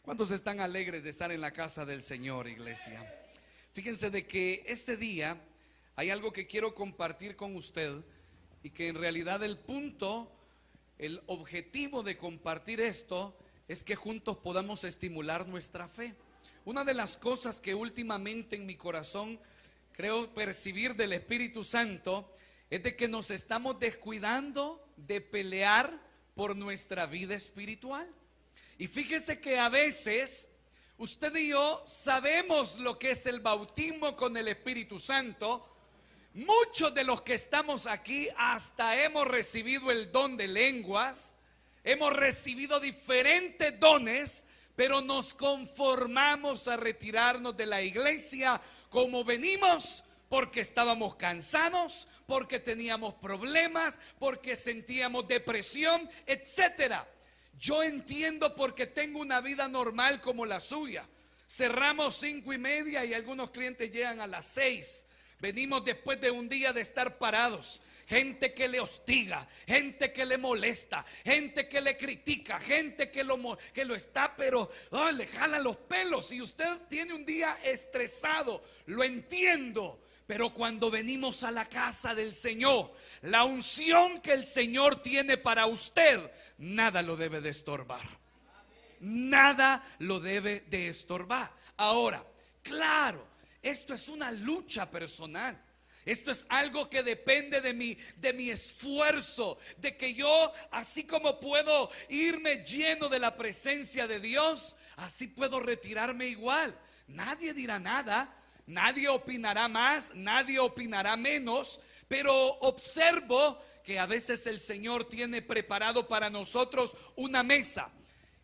¿Cuántos están alegres de estar en la casa del Señor, iglesia? Fíjense de que este día hay algo que quiero compartir con usted y que en realidad el objetivo de compartir esto es que juntos podamos estimular nuestra fe. Una de las cosas que últimamente en mi corazón creo percibir del Espíritu Santo es de que nos estamos descuidando de pelear por nuestra vida espiritual. Y fíjese que a veces usted y yo sabemos lo que es el bautismo con el Espíritu Santo. Muchos de los que estamos aquí hasta hemos recibido el don de lenguas, hemos recibido diferentes dones, pero nos conformamos a retirarnos de la iglesia como venimos, porque estábamos cansados, porque teníamos problemas, porque sentíamos depresión, etcétera. Yo entiendo, porque tengo una vida normal como la suya. Cerramos 5:30 y algunos clientes llegan a las 6. Venimos después de un día de estar parados. Gente que le hostiga, gente que le molesta, gente que le critica, gente que lo está, pero le jala los pelos. Y usted tiene un día estresado, lo entiendo. Pero cuando venimos a la casa del Señor, la unción que el Señor tiene para usted, nada lo debe de estorbar. Nada lo debe de estorbar. Ahora, claro, esto es una lucha personal. Esto es algo que depende de mi esfuerzo, de que yo, así como puedo irme lleno de la presencia de Dios, así puedo retirarme igual. Nadie dirá nada. Nadie opinará más, nadie opinará menos, pero observo que a veces el Señor tiene preparado para nosotros una mesa.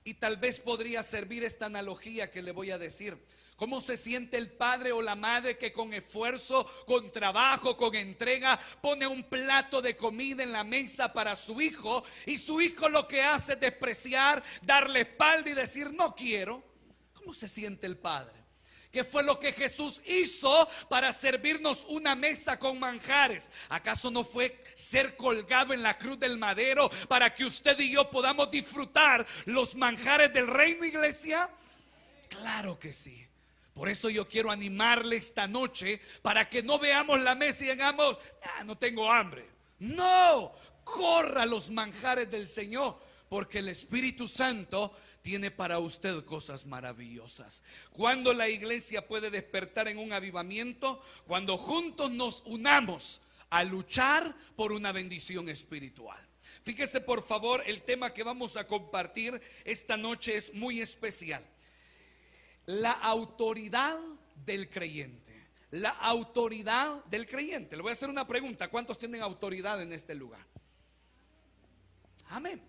Y tal vez podría servir esta analogía que le voy a decir. ¿Cómo se siente el padre o la madre que con esfuerzo, con trabajo, con entrega, pone un plato de comida en la mesa para su hijo, y su hijo lo que hace es despreciar, darle espalda y decir no quiero? ¿Cómo se siente el padre? ¿Qué fue lo que Jesús hizo para servirnos una mesa con manjares? ¿Acaso no fue ser colgado en la cruz del madero para que usted y yo podamos disfrutar los manjares del reino, iglesia? Claro que sí. Por eso yo quiero animarle esta noche para que no veamos la mesa y digamos, no tengo hambre. No, corra los manjares del Señor, porque el Espíritu Santo tiene para usted cosas maravillosas. Cuando la iglesia puede despertar en un avivamiento, cuando juntos nos unamos a luchar por una bendición espiritual. Fíjese por favor, el tema que vamos a compartir esta noche es muy especial. La autoridad del creyente. La autoridad del creyente. Le voy a hacer una pregunta: ¿cuántos tienen autoridad en este lugar? Amén.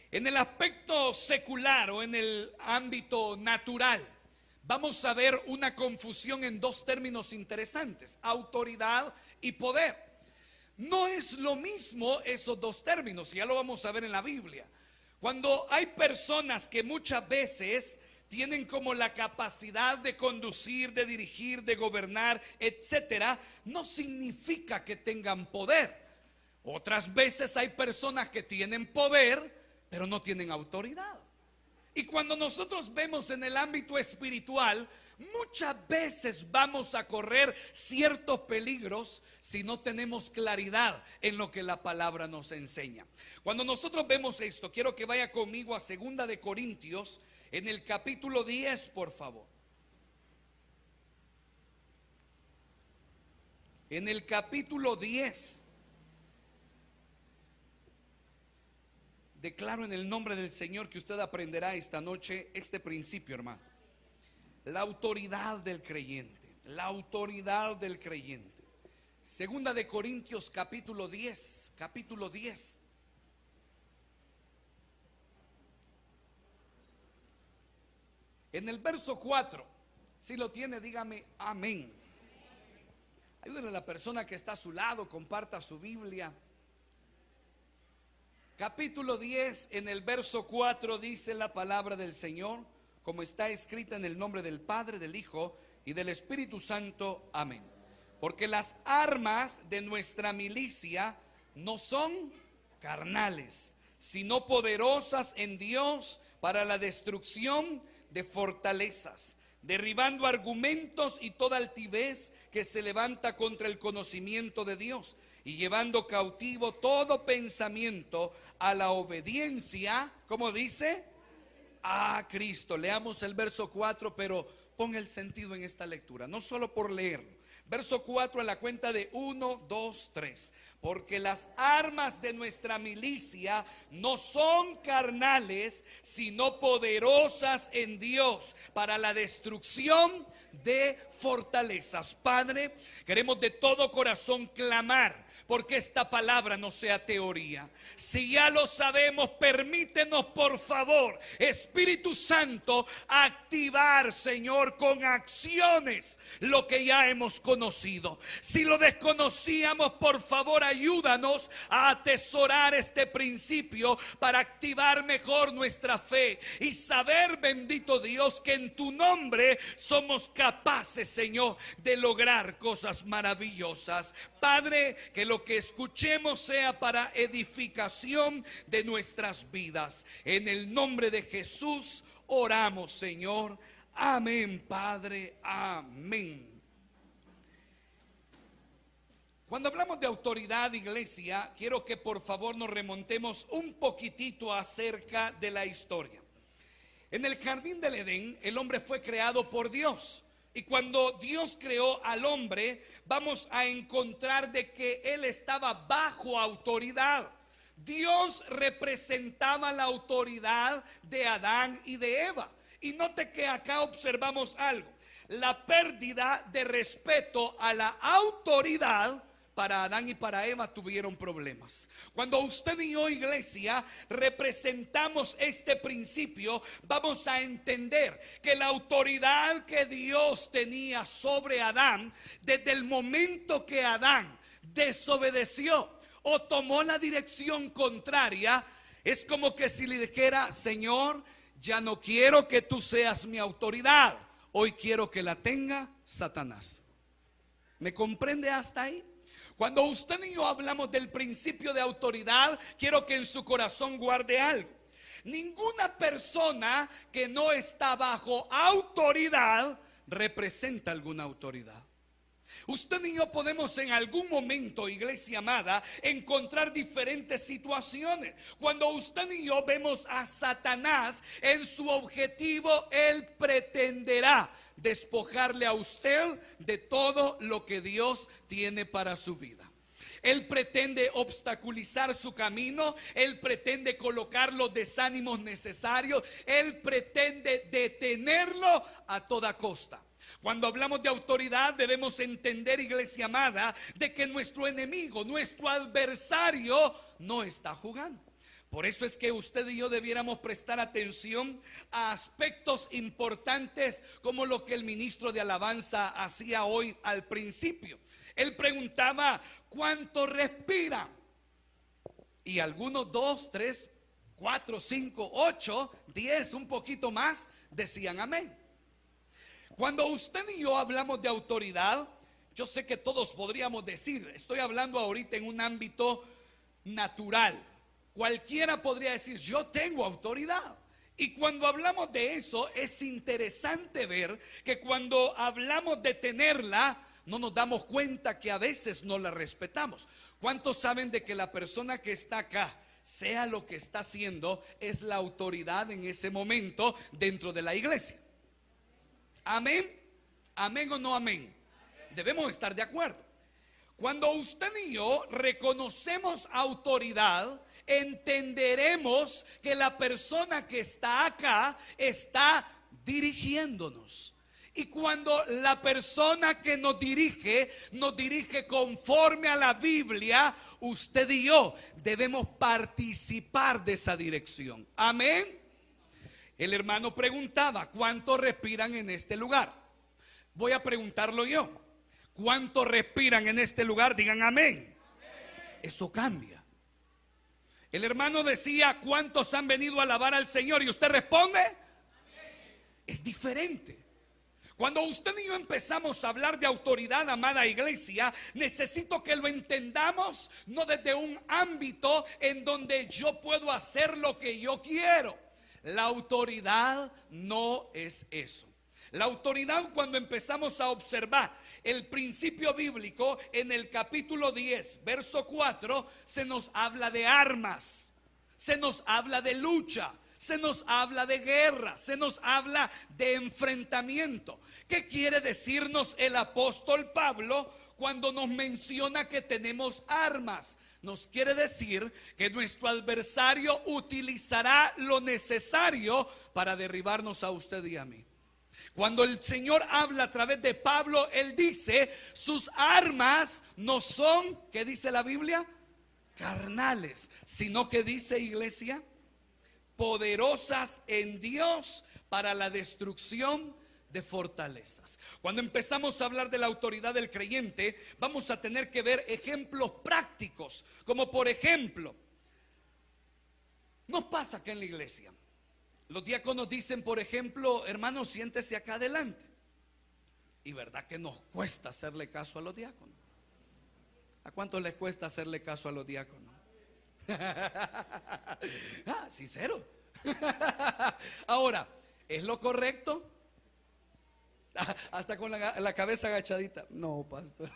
En el aspecto secular o en el ámbito natural, vamos a ver una confusión en dos términos interesantes: autoridad y poder. No es lo mismo esos dos términos, ya lo vamos a ver en la Biblia. Cuando hay personas que muchas veces tienen como la capacidad de conducir, de dirigir, de gobernar, etcétera, no significa que tengan poder. Otras veces hay personas que tienen poder, pero no tienen autoridad. Y cuando nosotros vemos en el ámbito espiritual, muchas veces vamos a correr ciertos peligros si no tenemos claridad en lo que la palabra nos enseña. Cuando nosotros vemos esto, quiero que vaya conmigo a 2 de Corintios, en el capítulo 10, por favor. En el capítulo 10. Declaro en el nombre del Señor que usted aprenderá esta noche este principio, hermano. La autoridad del creyente. La autoridad del creyente. 2 de Corintios capítulo 10. Capítulo 10. En el verso 4. Si lo tiene, dígame amén. Ayúdale a la persona que está a su lado, comparta su Biblia. Capítulo 10, en el verso 4 dice la palabra del Señor, como está escrita en el nombre del Padre, del Hijo y del Espíritu Santo. Amén. Porque las armas de nuestra milicia no son carnales, sino poderosas en Dios para la destrucción de fortalezas, derribando argumentos y toda altivez que se levanta contra el conocimiento de Dios, y llevando cautivo todo pensamiento a la obediencia, ¿cómo dice? A Cristo. Leamos el verso 4, pero ponga el sentido en esta lectura, no solo por leerlo. Verso 4 a la cuenta de 1, 2, 3. Porque las armas de nuestra milicia no son carnales, sino poderosas en Dios para la destrucción de fortalezas. Padre, queremos de todo corazón clamar porque esta palabra no sea teoría. Si ya lo sabemos, permítenos por favor, Espíritu Santo, activar, Señor, con acciones lo que ya hemos conocido. Si lo desconocíamos, por favor, ayúdanos a atesorar este principio para activar mejor nuestra fe y saber, bendito Dios, que en tu nombre somos capaces, Señor, de lograr cosas maravillosas. Padre, que lo que escuchemos sea para edificación de nuestras vidas. En el nombre de Jesús oramos, Señor. Amén, Padre. Amén. Cuando hablamos de autoridad, iglesia, quiero que por favor nos remontemos un poquitito acerca de la historia. En el jardín del Edén, el hombre fue creado por Dios. Y cuando Dios creó al hombre, vamos a encontrar de que él estaba bajo autoridad. Dios representaba la autoridad de Adán y de Eva. Y note que acá observamos algo: la pérdida de respeto a la autoridad. Para Adán y para Eva tuvieron problemas. Cuando usted y yo, iglesia, representamos este principio, vamos a entender que la autoridad que Dios tenía sobre Adán, desde el momento que Adán desobedeció o tomó la dirección contraria, es como que si le dijera: Señor, ya no quiero que tú seas mi autoridad, hoy quiero que la tenga Satanás. ¿Me comprende hasta ahí? Cuando usted y yo hablamos del principio de autoridad, quiero que en su corazón guarde algo. Ninguna persona que no está bajo autoridad representa alguna autoridad. Usted y yo podemos en algún momento, iglesia amada, encontrar diferentes situaciones. Cuando usted y yo vemos a Satanás, en su objetivo, él pretenderá despojarle a usted de todo lo que Dios tiene para su vida. Él pretende obstaculizar su camino, él pretende colocar los desánimos necesarios, él pretende detenerlo a toda costa. Cuando hablamos de autoridad debemos entender, iglesia amada, de que nuestro enemigo, nuestro adversario no está jugando. Por eso es que usted y yo debiéramos prestar atención a aspectos importantes como lo que el ministro de alabanza hacía hoy al principio. Él preguntaba: ¿cuánto respiran? Y algunos 2, 3, 4, 5, 8, 10, un poquito más, decían amén. Cuando usted y yo hablamos de autoridad, yo sé que todos podríamos decir, estoy hablando ahorita en un ámbito natural. Cualquiera podría decir: yo tengo autoridad. Y cuando hablamos de eso, es interesante ver que cuando hablamos de tenerla, no nos damos cuenta que a veces no la respetamos. ¿Cuántos saben de que la persona que está acá, sea lo que está haciendo, es la autoridad en ese momento dentro de la iglesia? ¿Amén? ¿Amén o no amén? Debemos estar de acuerdo. Cuando usted y yo reconocemos autoridad, entenderemos que la persona que está acá está dirigiéndonos. Y cuando la persona que nos dirige conforme a la Biblia, usted y yo debemos participar de esa dirección. Amén. El hermano preguntaba: ¿cuántos respiran en este lugar? Voy a preguntarlo yo. ¿Cuántos respiran en este lugar? Digan amén. Eso cambia. El hermano decía: ¿cuántos han venido a alabar al Señor? Y usted responde: es diferente. Cuando usted y yo empezamos a hablar de autoridad, amada iglesia, necesito que lo entendamos no desde un ámbito en donde yo puedo hacer lo que yo quiero. La autoridad no es eso. La autoridad, cuando empezamos a observar el principio bíblico en el capítulo 10, verso 4, se nos habla de armas, se nos habla de lucha, se nos habla de guerra, se nos habla de enfrentamiento. ¿Qué quiere decirnos el apóstol Pablo cuando nos menciona que tenemos armas? Nos quiere decir que nuestro adversario utilizará lo necesario para derribarnos a usted y a mí. Cuando el Señor habla a través de Pablo, Él dice, sus armas no son, ¿qué dice la Biblia? Carnales, sino que dice, iglesia, poderosas en Dios para la destrucción de fortalezas. Cuando empezamos a hablar de la autoridad del creyente, vamos a tener que ver ejemplos prácticos, como por ejemplo, nos pasa acá en la iglesia. Los diáconos dicen, por ejemplo, hermano, siéntese acá adelante. Y verdad que nos cuesta hacerle caso a los diáconos. ¿A cuánto les cuesta hacerle caso a los diáconos? Sincero. Ahora, ¿es lo correcto? Hasta con la cabeza agachadita. No, pastor.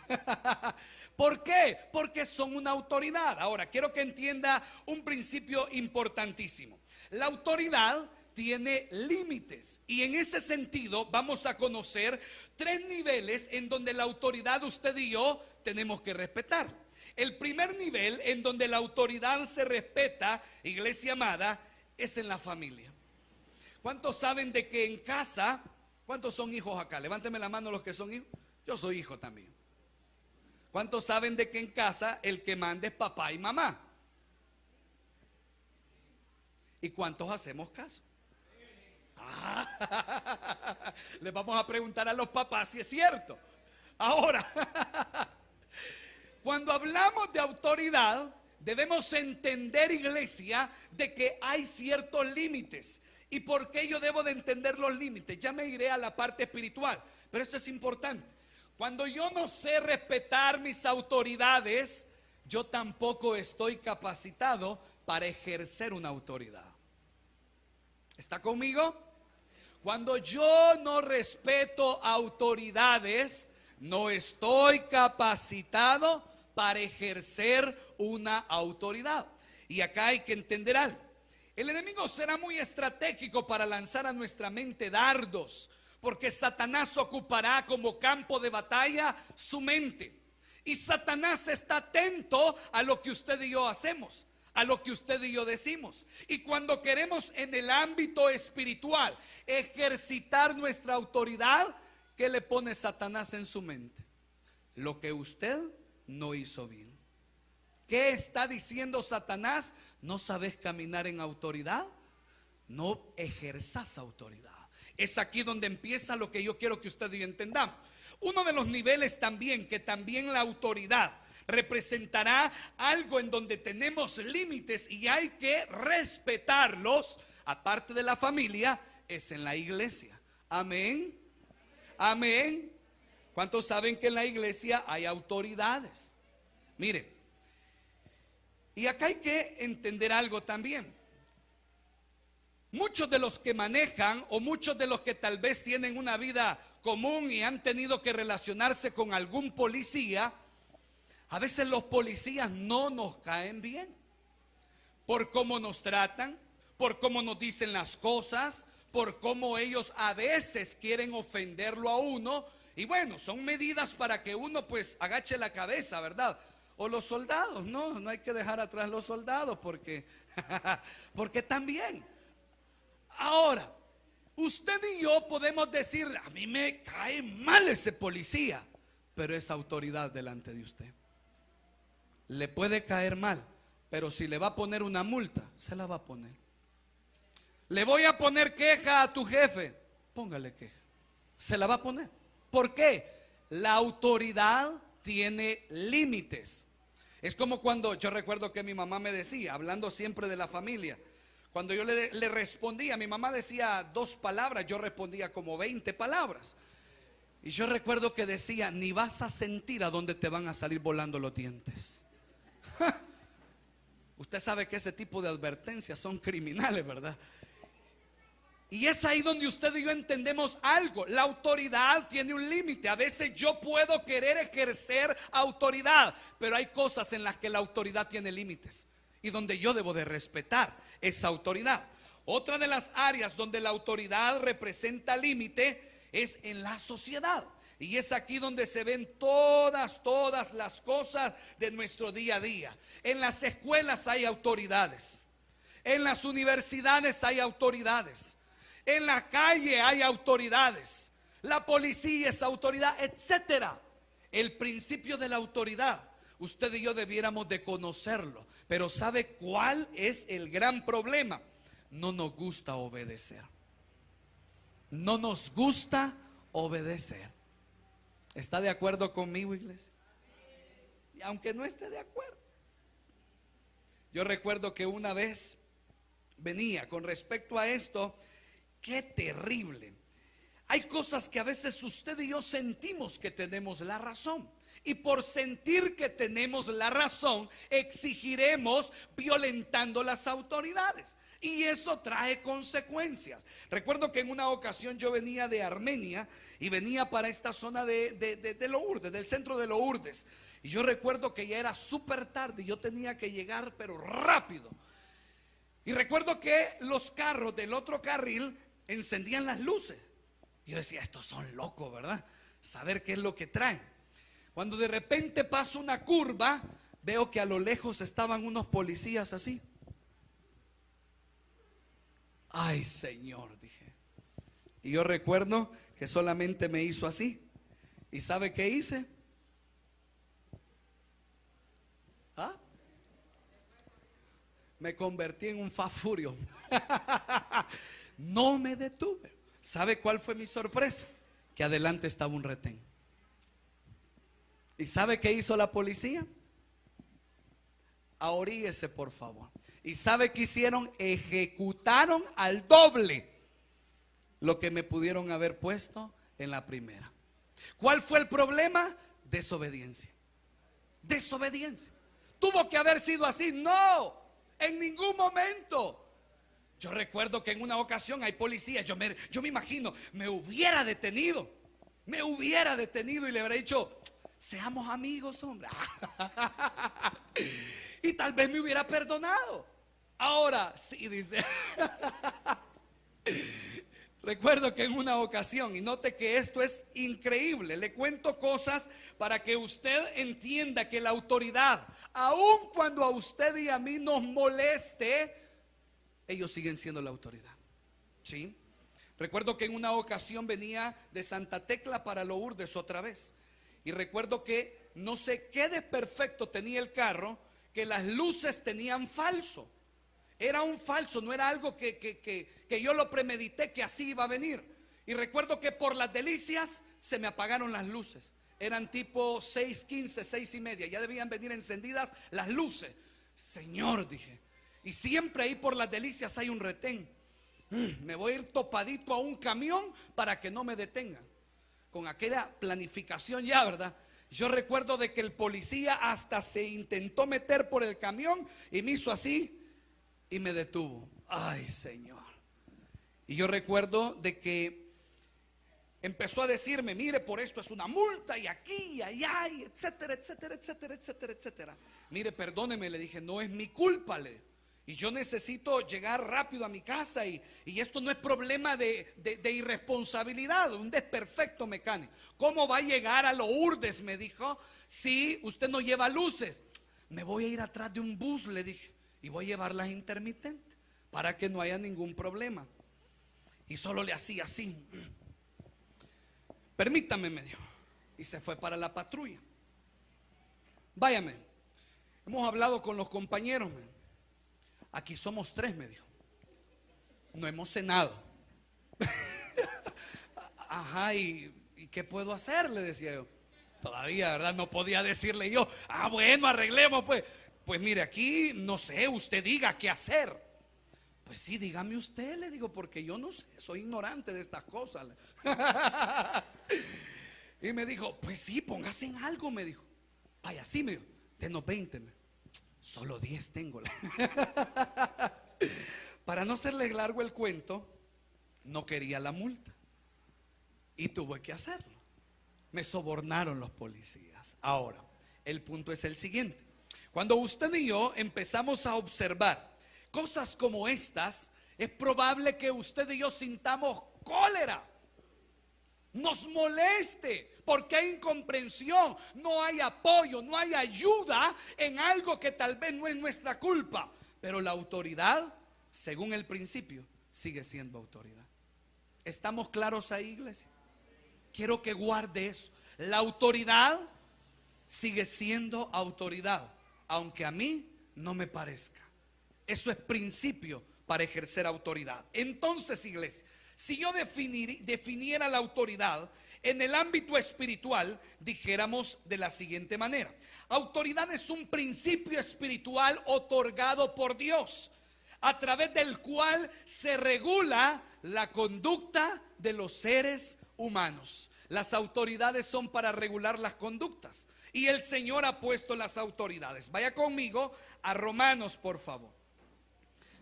¿Por qué? Porque son una autoridad. Ahora, quiero que entienda un principio importantísimo. La autoridad tiene límites, y en ese sentido vamos a conocer 3 niveles en donde la autoridad usted y yo tenemos que respetar. El primer nivel en donde la autoridad se respeta, iglesia amada, es en la familia. ¿Cuántos saben de que en casa, cuántos son hijos acá? Levánteme la mano los que son hijos. Yo soy hijo también. ¿Cuántos saben de que en casa el que manda es papá y mamá? ¿Y cuántos hacemos caso? Les vamos a preguntar a los papás si es cierto. Ahora, cuando hablamos de autoridad, debemos entender, iglesia, de que hay ciertos límites. ¿Y por qué yo debo de entender los límites? Ya me iré a la parte espiritual, pero esto es importante. Cuando yo no sé respetar mis autoridades, yo tampoco estoy capacitado para ejercer una autoridad. ¿Está conmigo? Cuando yo no respeto autoridades, no estoy capacitado para ejercer una autoridad. Y acá hay que entender algo. El enemigo será muy estratégico para lanzar a nuestra mente dardos, porque Satanás ocupará como campo de batalla su mente. Y Satanás está atento a lo que usted y yo hacemos, a lo que usted y yo decimos. Y cuando queremos en el ámbito espiritual ejercitar nuestra autoridad, ¿qué le pone Satanás en su mente? Lo que usted no hizo bien. ¿Qué está diciendo Satanás? ¿No sabes caminar en autoridad? No ejerzas autoridad. Es aquí donde empieza lo que yo quiero que usted y yo entendamos. Uno de los niveles también, que también la autoridad representará algo en donde tenemos límites y hay que respetarlos, aparte de la familia, es en la iglesia. Amén. Amén. ¿Cuántos saben que en la iglesia hay autoridades? Mire, y acá hay que entender algo también. Muchos de los que manejan, o muchos de los que tal vez tienen una vida común y han tenido que relacionarse con algún policía, a veces los policías no nos caen bien, por cómo nos tratan, por cómo nos dicen las cosas, por cómo ellos a veces quieren ofenderlo a uno. Y bueno, son medidas para que uno pues agache la cabeza, ¿verdad? O los soldados, no hay que dejar atrás los soldados porque también. Ahora, usted y yo podemos decir, a mí me cae mal ese policía, pero es autoridad delante de usted. Le puede caer mal, pero si le va a poner una multa, se la va a poner. Le voy a poner queja a tu jefe, póngale queja, se la va a poner. ¿Por qué? La autoridad tiene límites. Es como cuando yo recuerdo que mi mamá me decía, hablando siempre de la familia, cuando yo le respondía, mi mamá decía 2 palabras, yo respondía como 20 palabras. Y yo recuerdo que decía, ni vas a sentir a dónde te van a salir volando los dientes. Usted sabe que ese tipo de advertencias son criminales, ¿verdad? Y es ahí donde usted y yo entendemos algo. La autoridad tiene un límite. A veces yo puedo querer ejercer autoridad, pero hay cosas en las que la autoridad tiene límites y donde yo debo de respetar esa autoridad. Otra de las áreas donde la autoridad representa límite es en la sociedad. Y es aquí donde se ven todas las cosas de nuestro día a día. En las escuelas hay autoridades. En las universidades hay autoridades. En la calle hay autoridades. La policía es autoridad, etcétera. El principio de la autoridad, usted y yo debiéramos de conocerlo. Pero ¿sabe cuál es el gran problema? No nos gusta obedecer. No nos gusta obedecer. ¿Está de acuerdo conmigo, iglesia? Y aunque no esté de acuerdo, yo recuerdo que una vez venía con respecto a esto. Qué terrible. Hay cosas que a veces usted y yo sentimos que tenemos la razón. Y por sentir que tenemos la razón, exigiremos violentando las autoridades. Y eso trae consecuencias. Recuerdo que en una ocasión yo venía de Armenia y venía para esta zona de Lourdes, del centro de Lourdes. Y yo recuerdo que ya era súper tarde y yo tenía que llegar, pero rápido. Y recuerdo que los carros del otro carril encendían las luces. Yo decía, estos son locos, ¿verdad? Saber qué es lo que traen. Cuando de repente paso una curva, veo que a lo lejos estaban unos policías así. Ay, Señor, dije. Y yo recuerdo que solamente me hizo así. ¿Y sabe qué hice? ¿Ah? Me convertí en un Fast Furious. No me detuve. ¿Sabe cuál fue mi sorpresa? Que adelante estaba un retén. ¿Y sabe qué hizo la policía? Ahoríguese, por favor. ¿Y sabe qué hicieron? Ejecutaron al doble lo que me pudieron haber puesto en la primera. ¿Cuál fue el problema? Desobediencia. Desobediencia. ¿Tuvo que haber sido así? No, en ningún momento. Yo recuerdo que en una ocasión hay policías, yo me imagino, me hubiera detenido y le hubiera dicho, seamos amigos, hombre. Y tal vez me hubiera perdonado. Ahora sí, dice. Recuerdo que en una ocasión, y note que esto es increíble, le cuento cosas para que usted entienda que la autoridad, aun cuando a usted y a mí nos moleste, ellos siguen siendo la autoridad. ¿Sí? Recuerdo que en una ocasión venía de Santa Tecla para Lourdes otra vez. Y recuerdo que no sé qué de perfecto tenía el carro, que las luces tenían falso. Era un falso, no era algo que yo lo premedité que así iba a venir. Y recuerdo que por las delicias se me apagaron las luces. Eran tipo 6:15, 6:30. Ya debían venir encendidas las luces. Señor, dije. Y siempre ahí por las delicias hay un retén. Me voy a ir topadito a un camión para que no me detengan. Con aquella planificación ya, ¿verdad? Yo recuerdo de que el policía hasta se intentó meter por el camión y me hizo así y me detuvo. Ay, Señor. Y yo recuerdo de que empezó a decirme, mire, por esto es una multa y aquí y allá, y etcétera, etcétera, etcétera, etcétera, etcétera. Mire, perdóneme, le dije, no es mi culpa, y yo necesito llegar rápido a mi casa y esto no es problema de irresponsabilidad, un desperfecto mecánico. ¿Cómo va a llegar a Lourdes? Me dijo, si usted no lleva luces. Me voy a ir atrás de un bus, le dije, y voy a llevar las intermitentes para que no haya ningún problema. Y solo le hacía así. Permítame, me dijo. Y se fue para la patrulla. Váyame, hemos hablado con los compañeros, aquí somos 3, me dijo. No hemos cenado. Ajá, ¿y qué puedo hacer? Le decía yo. Todavía, ¿verdad? No podía decirle yo, bueno, arreglemos pues. Pues mire, aquí no sé, usted diga qué hacer. Pues sí, dígame usted, le digo, porque yo no sé, soy ignorante de estas cosas. Y me dijo, pues sí, póngase en algo, me dijo. Vaya, sí, me dijo, denos 20. Solo 10 tengo. Para no hacerle largo el cuento, No quería la multa y tuve que hacerlo. Me sobornaron los policías. Ahora, el punto es el siguiente. Cuando usted y yo empezamos a observar cosas como estas, es probable que usted y yo sintamos cólera, nos moleste, porque hay incomprensión, no hay apoyo, no hay ayuda en algo que tal vez no es nuestra culpa. Pero la autoridad, según el principio, sigue siendo autoridad. ¿Estamos claros ahí, iglesia? Quiero que guarde eso. La autoridad sigue siendo autoridad, aunque a mí no me parezca. Eso es principio para ejercer autoridad. Entonces, iglesia, si yo definiera la autoridad en el ámbito espiritual, dijéramos de la siguiente manera: autoridad es un principio espiritual otorgado por Dios, a través del cual se regula la conducta de los seres humanos. Las autoridades son para regular las conductas, y el Señor ha puesto las autoridades. Vaya conmigo a Romanos, por favor.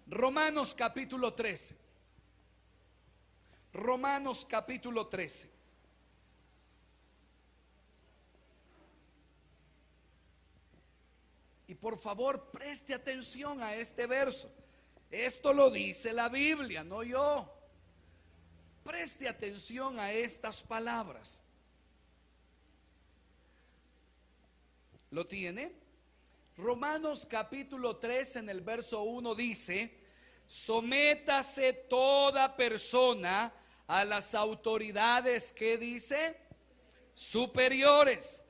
Romanos capítulo 13. Romanos capítulo 13. Y por favor, preste atención a este verso. Esto lo dice la Biblia, no yo. Preste atención a estas palabras. ¿Lo tiene? Romanos capítulo 3 en el verso 1 dice: sométase toda persona a las autoridades, ¿qué dice? Superiores.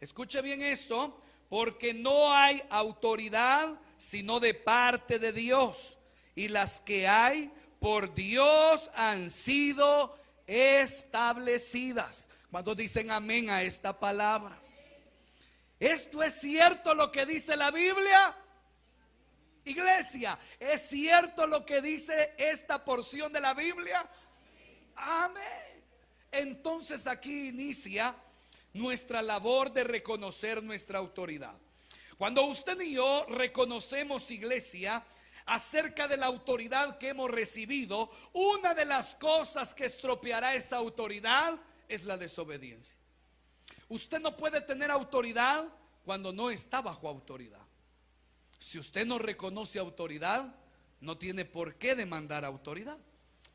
Escuche bien esto: porque no hay autoridad sino de parte de Dios, y las que hay por Dios han sido establecidas. ¿Cuántos dicen amén a esta palabra? ¿Esto es cierto lo que dice la Biblia? Iglesia, ¿es cierto lo que dice esta porción de la Biblia? Amén. Entonces aquí inicia nuestra labor de reconocer nuestra autoridad. Cuando usted y yo reconocemos, iglesia, acerca de la autoridad que hemos recibido, una de las cosas que estropeará esa autoridad es la desobediencia. Usted no puede tener autoridad cuando no está bajo autoridad. Si usted no reconoce autoridad, no tiene por qué demandar autoridad.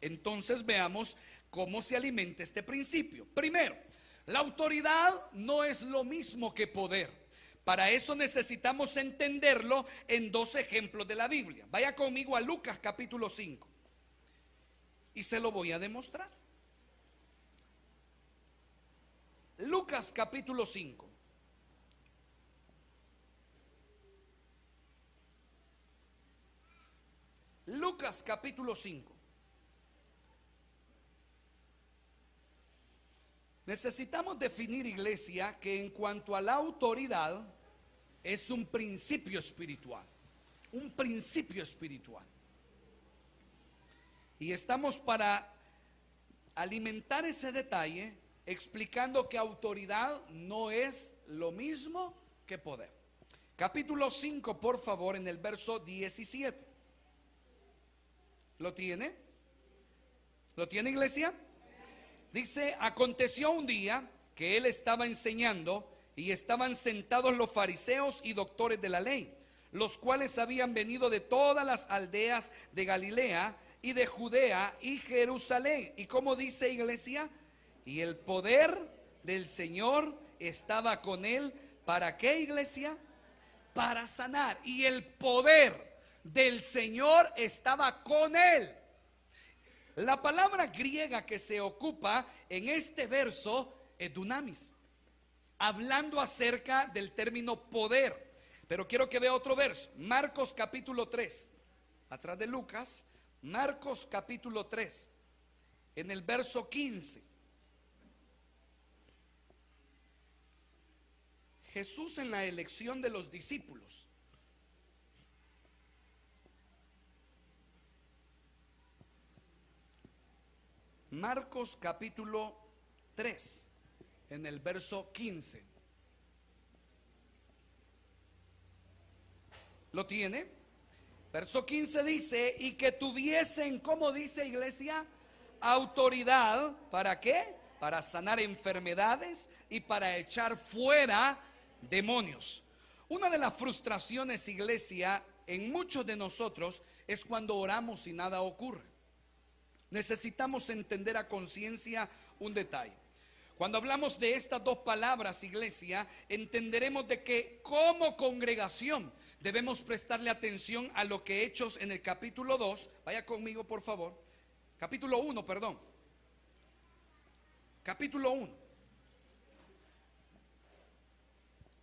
Entonces veamos cómo se alimenta este principio. Primero, la autoridad no es lo mismo que poder. Para eso necesitamos entenderlo en dos ejemplos de la Biblia. Vaya conmigo a Lucas capítulo 5 y se lo voy a demostrar. Lucas capítulo 5. Lucas capítulo 5. Necesitamos definir, iglesia, que en cuanto a la autoridad es un principio espiritual. Un principio espiritual. Y estamos para alimentar ese detalle explicando que autoridad no es lo mismo que poder. Capítulo 5, por favor, en el verso 17. ¿Lo tiene? ¿Lo tiene, iglesia? Dice: aconteció un día que él estaba enseñando y estaban sentados los fariseos y doctores de la ley, los cuales habían venido de todas las aldeas de Galilea y de Judea y Jerusalén. ¿Y cómo dice, iglesia? Y el poder del Señor estaba con él. ¿Para qué, iglesia? Para sanar. Y el poder del Señor estaba con él. La palabra griega que se ocupa en este verso es dunamis, hablando acerca del término poder. Pero quiero que vea otro verso, Marcos capítulo 3, atrás de Lucas. Marcos capítulo 3, en el verso 15. Jesús en la elección de los discípulos. Marcos capítulo 3, en el verso 15. ¿Lo tiene? Verso 15 dice: y que tuviesen, ¿cómo dice, iglesia? autoridad, ¿para qué? Para sanar enfermedades y para echar fuera demonios. Una de las frustraciones, iglesia, en muchos de nosotros es cuando oramos y nada ocurre. Necesitamos entender a conciencia un detalle. Cuando hablamos de estas dos palabras, iglesia, entenderemos de que como congregación debemos prestarle atención a lo que Hechos en el capítulo 2, vaya conmigo por favor, capítulo 1, perdón, capítulo 1,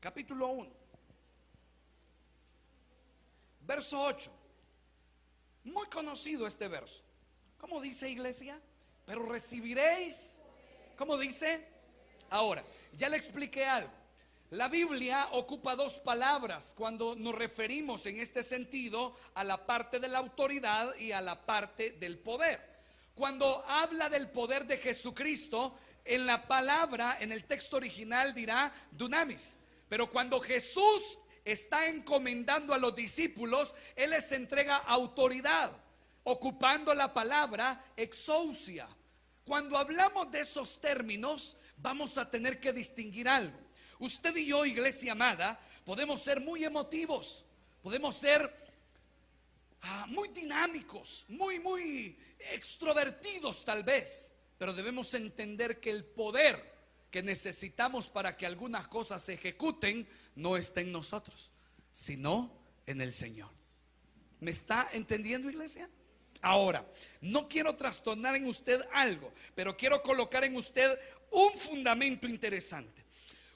capítulo 1, verso 8, muy conocido este verso. ¿Cómo dice, iglesia? Pero recibiréis, ¿cómo dice? Ahora, ya le expliqué algo. La Biblia ocupa dos palabras cuando nos referimos en este sentido a la parte de la autoridad y a la parte del poder. Cuando habla del poder de Jesucristo, en la palabra, en el texto original dirá dunamis. Pero cuando Jesús está encomendando a los discípulos, Él les entrega autoridad, ocupando la palabra exousia. Cuando hablamos de esos términos, vamos a tener que distinguir algo. Usted y yo, iglesia amada, podemos ser muy emotivos, podemos ser muy dinámicos, muy extrovertidos tal vez, pero debemos entender que el poder que necesitamos para que algunas cosas se ejecuten no está en nosotros, sino en el Señor. ¿Me está entendiendo, iglesia? Ahora, no quiero trastornar en usted algo, pero quiero colocar en usted un fundamento interesante.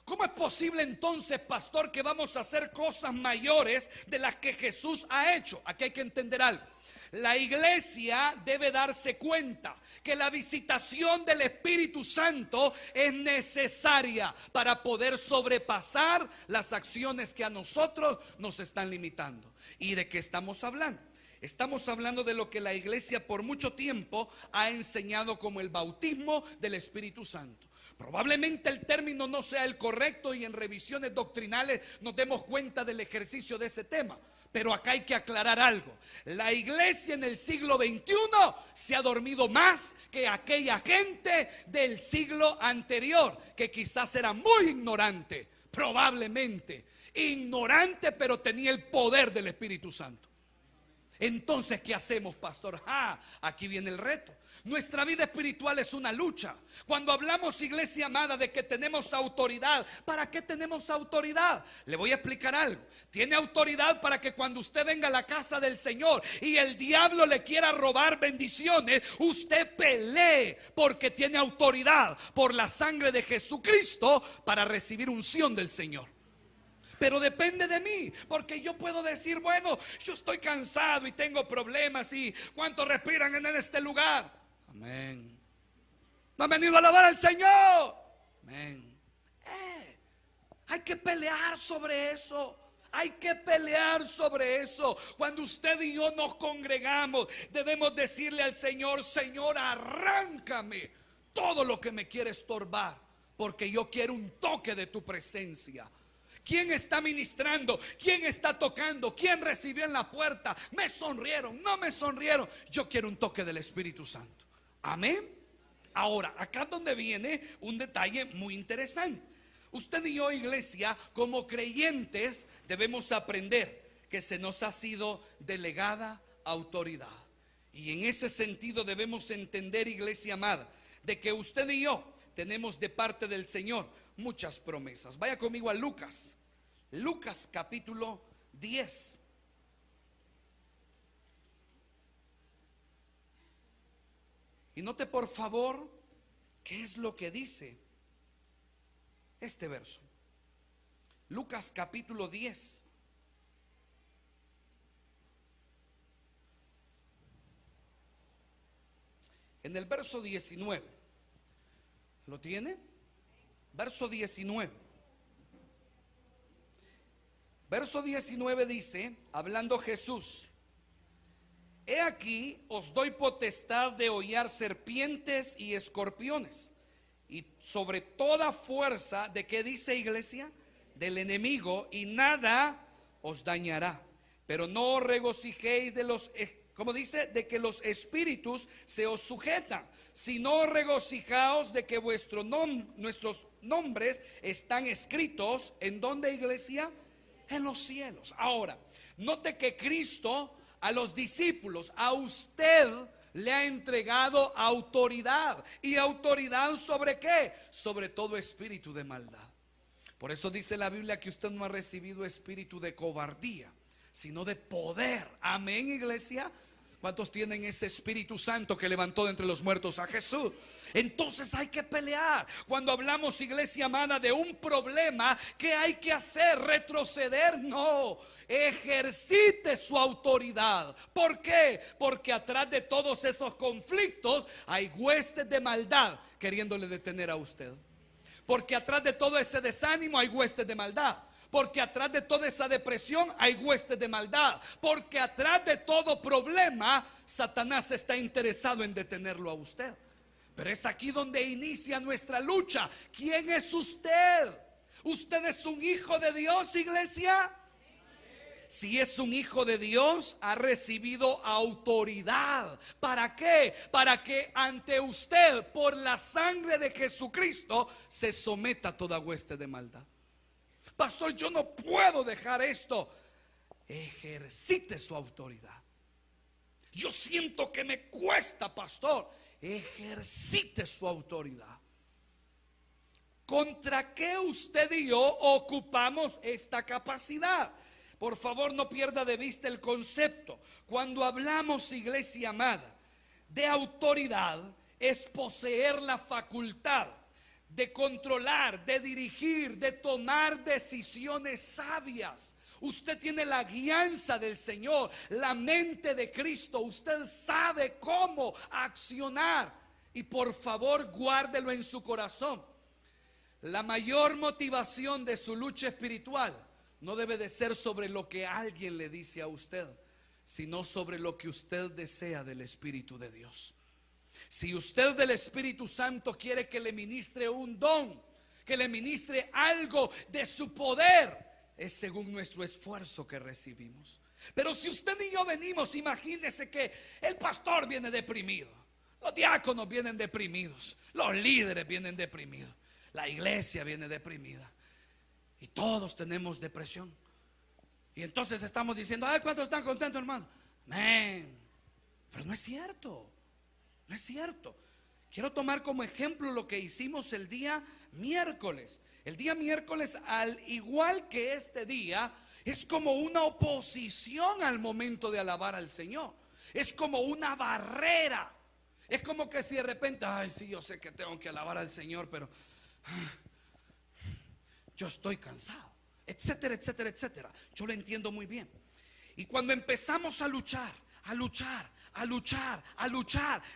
¿Cómo es posible entonces, pastor, que vamos a hacer cosas mayores de las que Jesús ha hecho? Aquí hay que entender algo. La iglesia debe darse cuenta que la visitación del Espíritu Santo es necesaria para poder sobrepasar las acciones que a nosotros nos están limitando. ¿Y de qué estamos hablando? Estamos hablando de lo que la iglesia por mucho tiempo ha enseñado como el bautismo del Espíritu Santo. Probablemente el término no sea el correcto y en revisiones doctrinales nos demos cuenta del ejercicio de ese tema. Pero acá hay que aclarar algo. La iglesia en el siglo XXI se ha dormido más que aquella gente del siglo anterior, que quizás era muy ignorante, probablemente ignorante, pero tenía el poder del Espíritu Santo. Entonces, ¿qué hacemos, pastor? Aquí viene el reto. Nuestra vida espiritual es una lucha. Cuando hablamos, iglesia amada, de que tenemos autoridad, ¿para qué tenemos autoridad? Le voy a explicar algo. Tiene autoridad para que cuando usted venga a la casa del Señor y el diablo le quiera robar bendiciones, usted pelee, porque tiene autoridad por la sangre de Jesucristo para recibir unción del Señor. Pero depende de mí, porque yo puedo decir, bueno, yo estoy cansado y tengo problemas. ¿Y cuántos respiran en este lugar? Amén. ¿No han venido a alabar al Señor? Amén. Hay que pelear sobre eso. Hay que pelear sobre eso. Cuando usted y yo nos congregamos, debemos decirle al Señor: Señor, arráncame todo lo que me quiere estorbar, porque yo quiero un toque de tu presencia. ¿Quién está ministrando? ¿Quién está tocando? ¿Quién recibió en la puerta? ¿Me sonrieron? ¿No me sonrieron? Yo quiero un toque del Espíritu Santo. Amén. Ahora, acá es donde viene un detalle muy interesante. Usted y yo, iglesia, como creyentes, debemos aprender que se nos ha sido delegada autoridad. Y en ese sentido debemos entender, iglesia amada, de que usted y yo tenemos de parte del Señor muchas promesas. Vaya conmigo a Lucas. Lucas capítulo 10. Y note por favor qué es lo que dice este verso. Lucas capítulo 10. En el verso 19. ¿Lo tiene? Verso 19. Verso 19 dice, hablando Jesús: he aquí os doy potestad de hollar serpientes y escorpiones, y sobre toda fuerza, ¿de qué dice, iglesia? Del enemigo, y nada os dañará. Pero no os regocijéis de los como dice, de que los espíritus se os sujetan, sino regocijaos de que nuestros nombres están escritos, ¿en dónde, iglesia? En los cielos. Ahora, note que Cristo a los discípulos, a usted le ha entregado autoridad. ¿Y autoridad sobre qué? Sobre todo espíritu de maldad. Por eso dice la Biblia que usted no ha recibido espíritu de cobardía, sino de poder. Amén, iglesia. ¿Cuántos tienen ese Espíritu Santo que levantó de entre los muertos a Jesús? Entonces hay que pelear. Cuando hablamos, iglesia amada, de un problema, ¿qué hay que hacer? ¿Retroceder? No. Ejercite su autoridad. ¿Por qué? Porque atrás de todos esos conflictos hay huestes de maldad queriéndole detener a usted. Porque atrás de todo ese desánimo hay huestes de maldad. Porque atrás de toda esa depresión hay huestes de maldad. Porque atrás de todo problema, Satanás está interesado en detenerlo a usted. Pero es aquí donde inicia nuestra lucha. ¿Quién es usted? ¿Usted es un hijo de Dios, iglesia? Si es un hijo de Dios, ha recibido autoridad. ¿Para qué? Para que ante usted, por la sangre de Jesucristo, se someta a toda hueste de maldad. Pastor, yo no puedo dejar esto. Ejercite su autoridad. Yo siento que me cuesta, pastor. Ejercite su autoridad. ¿Contra qué usted y yo ocupamos esta capacidad? Por favor, no pierda de vista el concepto. Cuando hablamos, iglesia amada, de autoridad, es poseer la facultad de controlar, de dirigir, de tomar decisiones sabias. Usted tiene la guianza del Señor, la mente de Cristo. Usted sabe cómo accionar. Y por favor, guárdelo en su corazón. La mayor motivación de su lucha espiritual no debe de ser sobre lo que alguien le dice a usted, sino sobre lo que usted desea del Espíritu de Dios. Si usted del Espíritu Santo quiere que le ministre un don, que le ministre algo de su poder, es según nuestro esfuerzo que recibimos. Pero si usted y yo venimos, imagínese que el pastor viene deprimido, los diáconos vienen deprimidos, los líderes vienen deprimidos, la iglesia viene deprimida y todos tenemos depresión. Y entonces estamos diciendo, ay, ¿cuántos están contentos, hermano? Amén. Pero no es cierto. No es cierto. Quiero tomar como ejemplo lo que hicimos el día miércoles. El día miércoles, al igual que este día, es como una oposición al momento de alabar al Señor. Es como una barrera. Es como que si de repente, ay, sí, yo sé que tengo que alabar al Señor, pero yo estoy cansado, etcétera, etcétera, etcétera. Yo lo entiendo muy bien. Y cuando empezamos a luchar,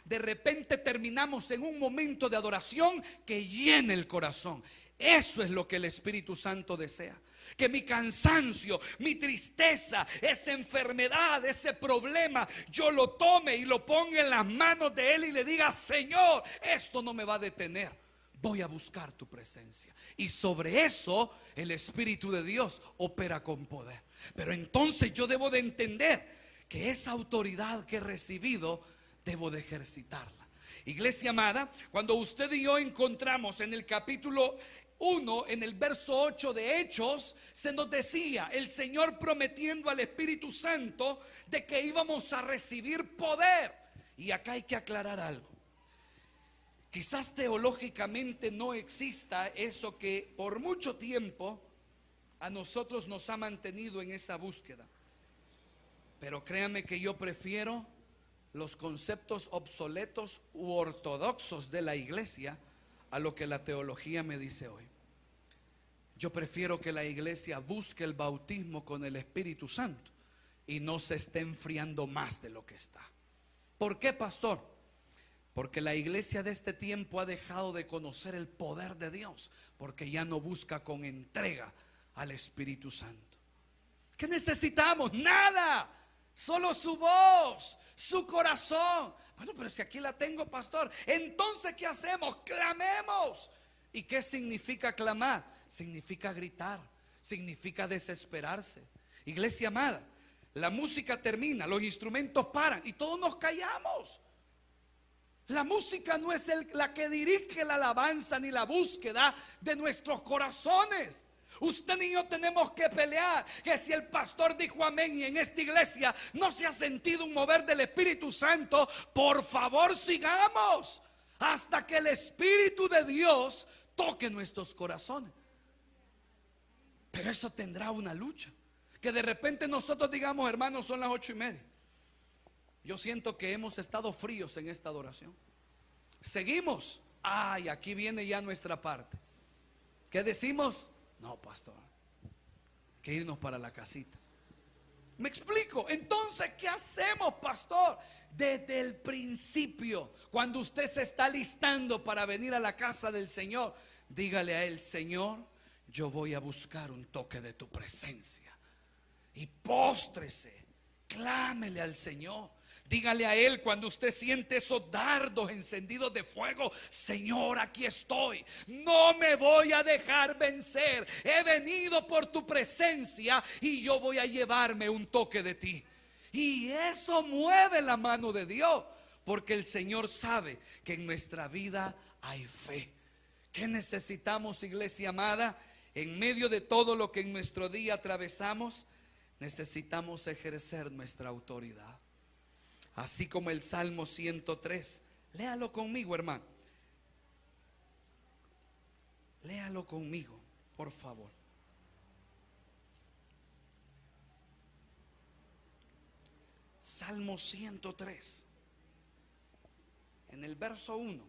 de repente terminamos en un momento de adoración que llena el corazón. Eso es lo que el Espíritu Santo desea. Que mi cansancio, mi tristeza, esa enfermedad, ese problema, yo lo tome y lo ponga en las manos de Él y le diga, Señor, esto no me va a detener. Voy a buscar tu presencia. Y sobre eso el Espíritu de Dios opera con poder. Pero entonces yo debo de entender que esa autoridad que he recibido, debo de ejercitarla. Iglesia amada, cuando usted y yo encontramos en el capítulo 1, en el verso 8 de Hechos, se nos decía, el Señor prometiendo al Espíritu Santo de que íbamos a recibir poder. Y acá hay que aclarar algo. Quizás teológicamente no exista eso que por mucho tiempo a nosotros nos ha mantenido en esa búsqueda. Pero créanme que yo prefiero los conceptos obsoletos u ortodoxos de la iglesia a lo que la teología me dice hoy. Yo prefiero que la iglesia busque el bautismo con el Espíritu Santo y no se esté enfriando más de lo que está. ¿Por qué, pastor? Porque la iglesia de este tiempo ha dejado de conocer el poder de Dios, porque ya no busca con entrega al Espíritu Santo. ¿Qué necesitamos? Nada. Solo su voz, su corazón. Bueno, pero si aquí la tengo, pastor. Entonces, ¿qué hacemos? Clamemos. ¿Y qué significa clamar? Significa gritar, significa desesperarse. Iglesia amada, la música termina, los instrumentos paran y todos nos callamos. La música no es la que dirige la alabanza ni la búsqueda de nuestros corazones. Usted y yo tenemos que pelear. Que si el pastor dijo amén y en esta iglesia no se ha sentido un mover del Espíritu Santo, por favor sigamos hasta que el Espíritu de Dios toque nuestros corazones. Pero eso tendrá una lucha. Que de repente nosotros digamos, hermanos, son las 8:30. Yo siento que hemos estado fríos en esta adoración. Seguimos. Ay, aquí viene ya nuestra parte. ¿Qué decimos? No, pastor, hay que irnos para la casita. ¿Me explico? Entonces, ¿qué hacemos, pastor? Desde el principio, cuando usted se está listando para venir a la casa del Señor, dígale a Él: Señor, yo voy a buscar un toque de tu presencia. Y póstrese, clámele al Señor. Dígale a Él cuando usted siente esos dardos encendidos de fuego: Señor, aquí estoy, no me voy a dejar vencer. He venido por tu presencia y yo voy a llevarme un toque de ti. Y eso mueve la mano de Dios, porque el Señor sabe que en nuestra vida hay fe. ¿Qué necesitamos, iglesia amada? En medio de todo lo que en nuestro día atravesamos, necesitamos ejercer nuestra autoridad. Así como el Salmo 103. Léalo conmigo, hermano. Léalo conmigo, por favor. Salmo 103. En el verso 1.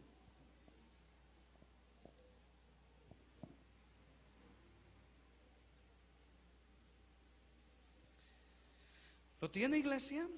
¿Lo tiene, iglesia?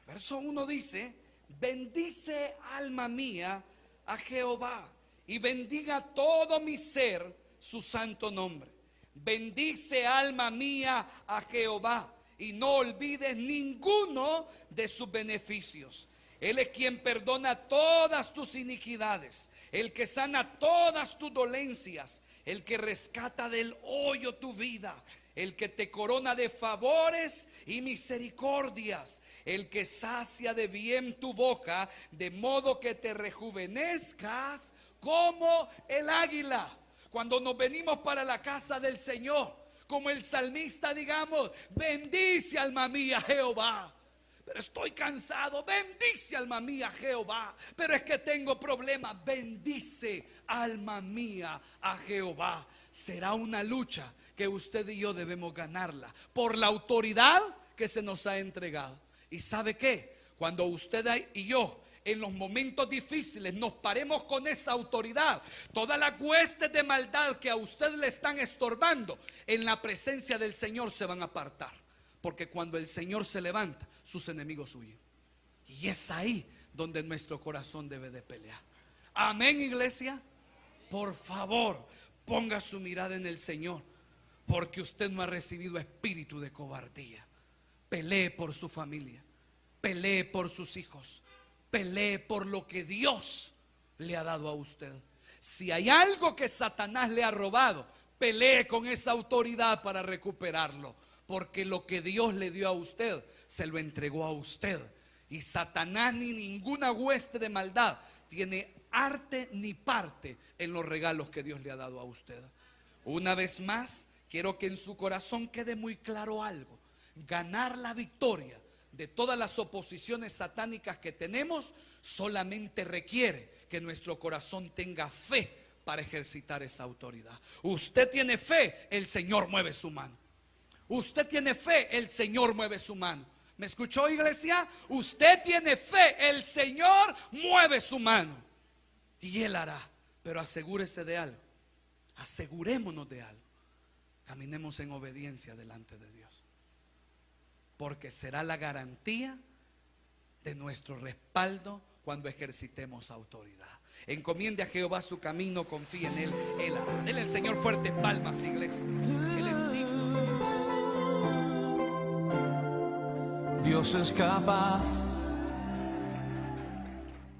Verso 1 dice: bendice, alma mía, a Jehová, y bendiga todo mi ser su santo nombre. Bendice, alma mía, a Jehová, y no olvides ninguno de sus beneficios. Él es quien perdona todas tus iniquidades, el que sana todas tus dolencias, el que rescata del hoyo tu vida, el que te corona de favores y misericordias, el que sacia de bien tu boca, de modo que te rejuvenezcas como el águila. Cuando nos venimos para la casa del Señor, como el salmista, digamos: bendice, alma mía, Jehová. Pero estoy cansado. Bendice, alma mía, Jehová. Pero es que tengo problemas. Bendice, alma mía, a Jehová. Será una lucha que usted y yo debemos ganarla por la autoridad que se nos ha entregado. ¿Y sabe qué? Cuando usted y yo en los momentos difíciles nos paremos con esa autoridad, todas las huestes de maldad que a usted le están estorbando, en la presencia del Señor se van a apartar. Porque cuando el Señor se levanta, sus enemigos huyen. Y es ahí donde nuestro corazón debe de pelear. Amén, iglesia. Por favor, ponga su mirada en el Señor, porque usted no ha recibido espíritu de cobardía. Pelee por su familia, pelee por sus hijos, pelee por lo que Dios le ha dado a usted. Si hay algo que Satanás le ha robado, pelee con esa autoridad para recuperarlo, porque lo que Dios le dio a usted, se lo entregó a usted. Y Satanás ni ninguna hueste de maldad tiene arte ni parte en los regalos que Dios le ha dado a usted. Una vez más, quiero que en su corazón quede muy claro algo: ganar la victoria de todas las oposiciones satánicas que tenemos solamente requiere que nuestro corazón tenga fe para ejercitar esa autoridad. Usted tiene fe, el Señor mueve su mano. Usted tiene fe, el Señor mueve su mano. ¿Me escuchó, iglesia? Usted tiene fe, el Señor mueve su mano y Él hará. Pero asegúrese de algo, asegurémonos de algo: caminemos en obediencia delante de Dios, porque será la garantía de nuestro respaldo cuando ejercitemos autoridad. Encomiende a Jehová su camino, confíe en Él, Él hará. Denle al Señor fuertes palmas, iglesia. Él es digno. Dios es capaz